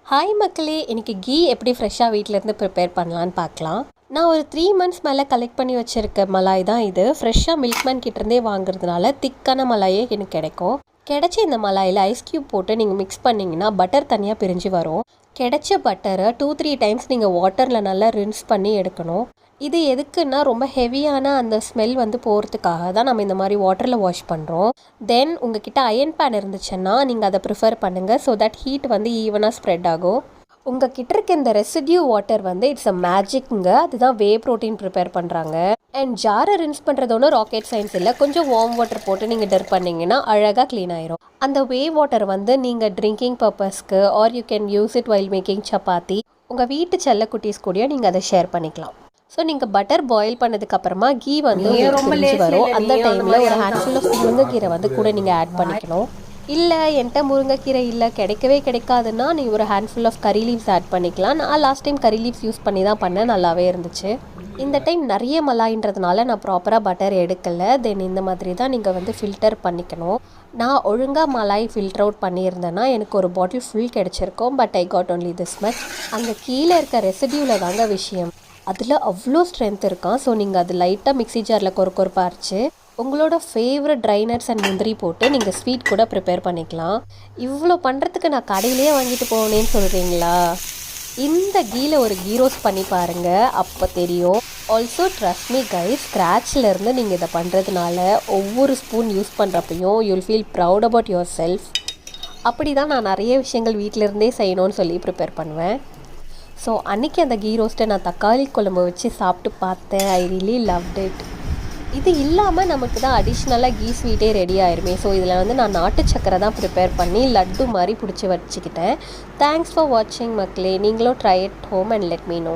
Hi மக்களே, இன்னைக்கு key எப்படி ஃப்ரெஷ்ஷாக வீட்டிலேருந்து ப்ரிப்பேர் பண்ணலான்னு பார்க்கலாம். நான் ஒரு 3 months மேலே கலெக்ட் பண்ணி வச்சுருக்க மலாய் தான் இது. ஃப்ரெஷ்ஷாக மில்க்மேன் கிட்டேருந்தே வாங்குறதுனால திக்கான மலாயே எனக்கு கிடைக்கும். கிடைச்ச இந்த மலாயில் ஐஸ் க்யூப் போட்டு நீங்கள் மிக்ஸ் பண்ணிங்கன்னா பட்டர் தனியாக பிரிஞ்சு வரும். கிடைச்ச பட்டரை 2-3 டைம்ஸ் நீங்கள் வாட்டரில் நல்லா ரின்ஸ் பண்ணி எடுக்கணும். இது எதுக்குன்னா ரொம்ப ஹெவியான அந்த ஸ்மெல் போகிறதுக்காக தான் நம்ம இந்த மாதிரி வாட்டரில் வாஷ் பண்ணுறோம். தென் உங்ககிட்ட அயன் பேன் இருந்துச்சுன்னா நீங்கள் அதை ப்ரிஃபர் பண்ணுங்கள். ஸோ தட் ஹீட் ஈவனாக ஸ்ப்ரெட் ஆகும். உங்கள் கிட்ட இருக்க இந்த ரெசிடியூ வாட்டர் இட்ஸ் அ மேஜிக்ங்க. அதுதான் வே ப்ரோட்டீன் ப்ரிப்பேர் பண்ணுறாங்க. அண்ட் ஜாரை ரின்ஸ் பண்ணுறது ஒன்றும் ராக்கெட் சயின்ஸ் இல்லை. கொஞ்சம் வார்ம் வாட்டர் போட்டு நீங்கள் டர் பண்ணிங்கன்னா அழகாக க்ளீன் ஆயிரும். அந்த வே வாட்டர் நீங்கள் ட்ரிங்கிங் பர்பஸ்க்கு or you can use it while making chapati. உங்கள் வீட்டு செல்லக்குட்டீஸ் கூடயும் நீங்கள் அதை ஷேர் பண்ணிக்கலாம். ஸோ நீங்கள் பட்டர் பாயில் பண்ணதுக்கப்புறமா கீ பிரிஞ்சு வரும். அந்த டைமில் ஒரு ஹேண்ட்ஃபுல் ஆஃப் முருங்கைக்கீரை கூட நீங்கள் ஆட் பண்ணிக்கணும். இல்லை என்கிட்ட முருங்கைக்கீரை இல்லை, கிடைக்கவே கிடைக்காதுன்னா நீங்கள் ஒரு handful of curry leaves add பண்ணிக்கலாம். நான் last time curry leaves use பண்ணி தான் பண்ணேன், நல்லாவே இருந்துச்சு. இந்த டைம் நிறைய மலாயின்றதுனால நான் ப்ராப்பராக பட்டர் எடுக்கலை. தென் இந்த மாதிரி தான் நீங்கள் ஃபில்டர் பண்ணிக்கணும். நான் ஒழுங்காக மலாய் ஃபில்டர் அவுட் பண்ணியிருந்தேன்னா எனக்கு ஒரு பாட்டில் ஃபுல் கிடச்சிருக்கும். But I got only this much. அங்கே கீழே இருக்க ரெசிடியூவில் தாங்க விஷயம். அதில் அவ்வளோ ஸ்ட்ரென்த் இருக்கான். ஸோ நீங்கள் அது லைட்டாக மிக்ஸி ஜாரில் கொறுக்கொறுப்பாக அரைச்சி உங்களோட ஃபேவரட் ட்ரை நட்ஸ் அண்ட் முந்திரி போட்டு நீங்கள் ஸ்வீட் கூட ப்ரிப்பேர் பண்ணிக்கலாம். இவ்வளோ பண்ணுறதுக்கு நான் கடையிலே வாங்கிட்டு போனேன்னு சொல்கிறீங்களா? இந்த கீயில் ஒரு கீ ரோஸ்ட் பண்ணி பாருங்கள், அப்போ தெரியும். ஆல்சோ ட்ரஸ்ட் மீ கைஸ், ஸ்க்ராட்ச்லேருந்து நீங்கள் இதை பண்ணுறதுனால ஒவ்வொரு ஸ்பூன் யூஸ் பண்ணுறப்பையும் you'll feel proud about yourself. அப்படி தான் நான் நிறைய விஷயங்கள் வீட்டிலேருந்தே செய்யணும்னு சொல்லி ப்ரிப்பேர் பண்ணுவேன். ஸோ அன்றைக்கி அந்த கீ ரோஸ்ட்டை நான் தக்காளி குழம்பு வச்சு சாப்பிட்டு பார்த்தேன். I really loved it. இது இல்லாமல் நமக்கு தான் அடிஷ்னலாக கீ ஸ்வீட்டே ரெடி ஆயிருமே. ஸோ இதில் நான் நாட்டு சக்கரை தான் ப்ரிப்பேர் பண்ணி லட்டு மாதிரி பிடிச்சி வச்சுக்கிட்டேன். தேங்க்ஸ் ஃபார் வாட்சிங் மக்களே. நீங்களும் try it home and let me no.